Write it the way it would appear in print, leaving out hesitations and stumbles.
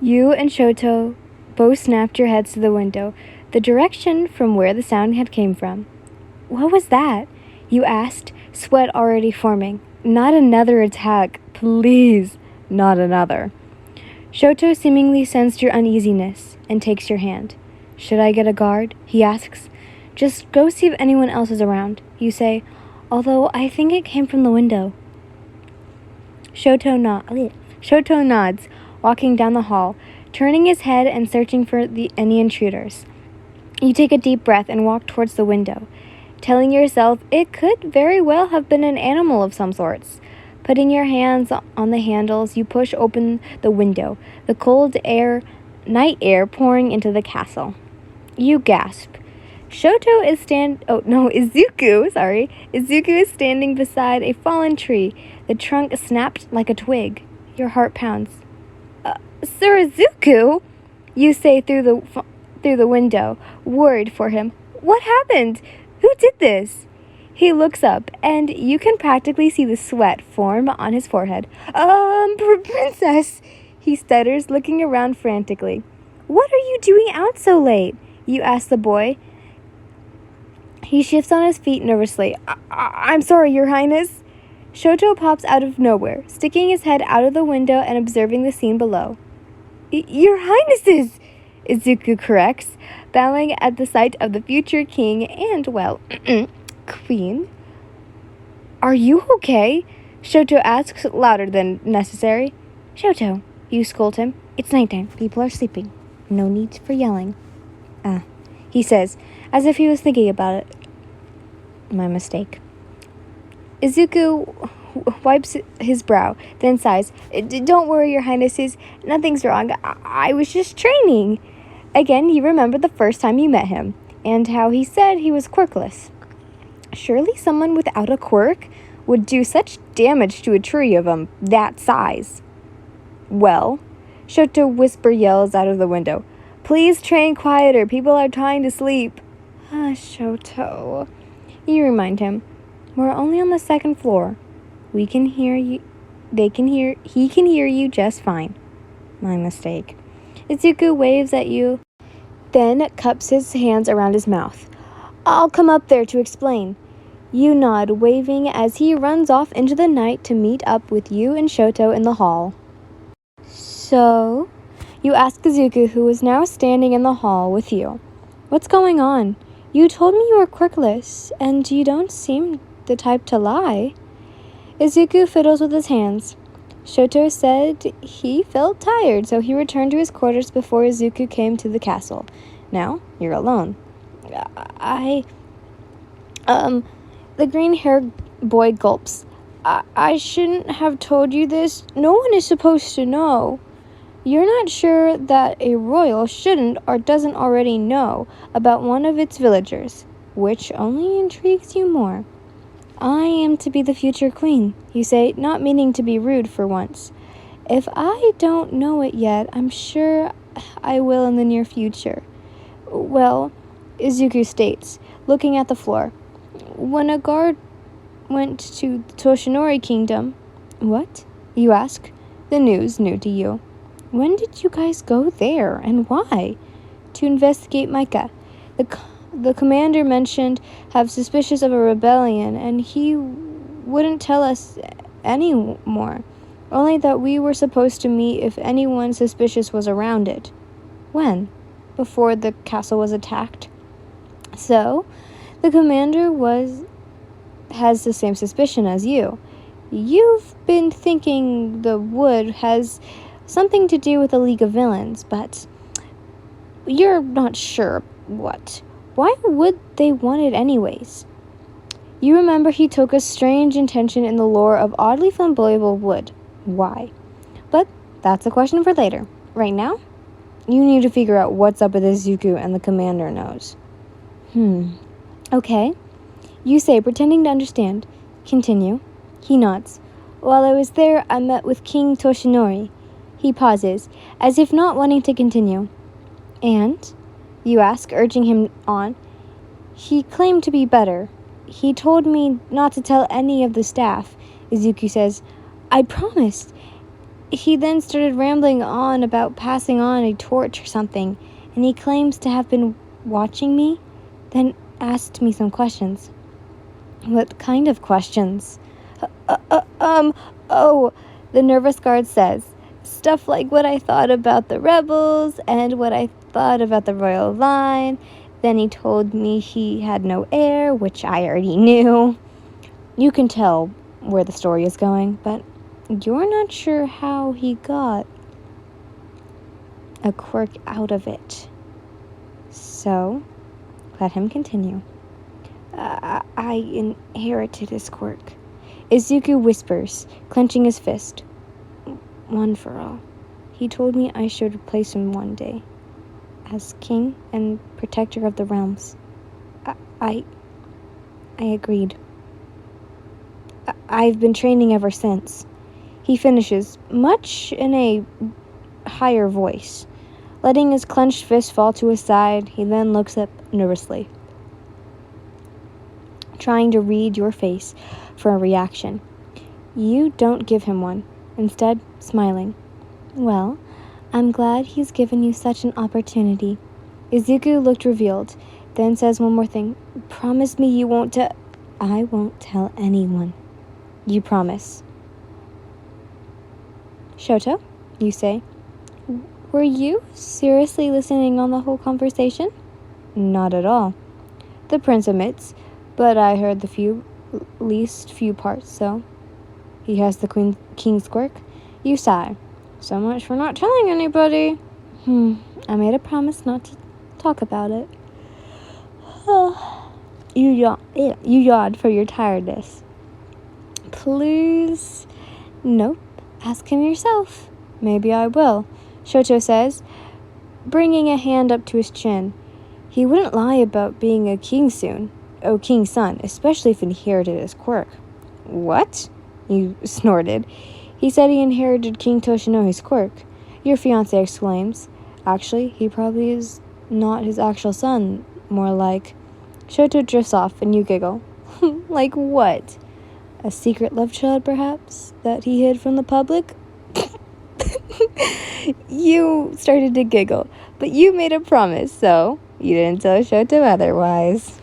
You and Shoto both snapped your heads to the window, the direction from where the sound had came from. What was that? You asked, sweat already forming. Not another attack, please, not another. Shoto seemingly sensed your uneasiness and takes your hand. Should I get a guard? He asks. Just go see if anyone else is around, you say, although I think it came from the window. Shoto nods, walking down the hall, turning his head and searching for any intruders. You take a deep breath and walk towards the window, telling yourself it could very well have been an animal of some sorts. Putting your hands on the handles, you push open the window, the cold night air pouring into the castle. You gasp. Izuku is standing beside a fallen tree, the trunk snapped like a twig. Your heart pounds. Sir Izuku, you say through the window, worried for him. What happened? Who did this? He looks up, and you can practically see the sweat form on his forehead. Princess, he stutters, looking around frantically. What are you doing out so late? You ask the boy. He shifts on his feet nervously. I'm sorry, Your Highness. Shoto pops out of nowhere, sticking his head out of the window and observing the scene below. Your Highnesses, Izuku corrects, bowing at the sight of the future king and, queen. Are you okay? Shoto asks, louder than necessary. Shoto, you scold him. It's nighttime. People are sleeping. No need for yelling. He says, as if he was thinking about it. My mistake. Izuku wipes his brow, then sighs. Don't worry, Your Highnesses. Nothing's wrong. I was just training. Again, you remember the first time you met him, and how he said he was quirkless. Surely someone without a quirk would do such damage to a tree of that size. Well, Shoto whisper yells out of the window. Please train quieter. People are trying to sleep. Shoto. You remind him. We're only on the second floor. We can hear you. He can hear you just fine. My mistake. Izuku waves at you, then cups his hands around his mouth. I'll come up there to explain. You nod, waving as he runs off into the night to meet up with you and Shoto in the hall. So, you ask Izuku, who is now standing in the hall with you. What's going on? You told me you were quirkless, and you don't seem the type to lie. Izuku fiddles with his hands. Shoto said he felt tired, so he returned to his quarters before Izuku came to the castle. Now, you're alone. The green-haired boy gulps. I shouldn't have told you this. No one is supposed to know. You're not sure that a royal shouldn't or doesn't already know about one of its villagers, which only intrigues you more. I am to be the future queen, you say, not meaning to be rude for once. If I don't know it yet, I'm sure I will in the near future. Well, Izuku states, looking at the floor. When a guard went to the Toshinori kingdom... What? You ask. The news new to you. When did you guys go there, and why? To investigate Micah. The commander mentioned have suspicious of a rebellion, and he wouldn't tell us any more. Only that we were supposed to meet if anyone suspicious was around it. When? Before the castle was attacked. So, the commander has the same suspicion as you. You've been thinking the wood has something to do with a League of Villains, but you're not sure what. Why would they want it anyways? You remember he took a strange intention in the lore of oddly flamboyant wood. Why? But that's a question for later. Right now, you need to figure out what's up with Izuku and the commander knows. Okay. You say, pretending to understand. Continue. He nods. While I was there, I met with King Toshinori. He pauses, as if not wanting to continue. And? You ask, urging him on. He claimed to be better. He told me not to tell any of the staff. Izuku says, I promised. He then started rambling on about passing on a torch or something, and he claims to have been watching me, then asked me some questions. What kind of questions? Oh, the nervous guard says. Stuff like what I thought about the rebels and what I thought about the royal line. Then he told me he had no heir, which I already knew. You can tell where the story is going, but you're not sure how he got a quirk out of it. So, let him continue. I inherited his quirk. Izuku whispers, clenching his fist. One for all. He told me I should replace him one day, as king and protector of the realms. I agreed. I've been training ever since. He finishes, much in a higher voice. Letting his clenched fist fall to his side, he then looks up nervously, trying to read your face for a reaction. You don't give him one, instead smiling. Well, I'm glad he's given you such an opportunity. Izuku looked revealed, then says one more thing. Promise me you won't I won't tell anyone. You promise. Shoto, you say. Were you seriously listening on the whole conversation? Not at all. The prince admits, but I heard the least few parts, so. He has the king's quirk. You sigh. So much for not telling anybody. I made a promise not to talk about it. You yawned for your tiredness. Please? Nope. Ask him yourself. Maybe I will, Shoto says, bringing a hand up to his chin. He wouldn't lie about being a king soon. Oh, king's son, especially if he inherited his quirk. What? You snorted. He said he inherited King Toshinori's quirk. Your fiancé exclaims. Actually, he probably is not his actual son. More like... Shoto drifts off and you giggle. Like what? A secret love child, perhaps? That he hid from the public? You started to giggle, but you made a promise, so you didn't tell Shoto otherwise.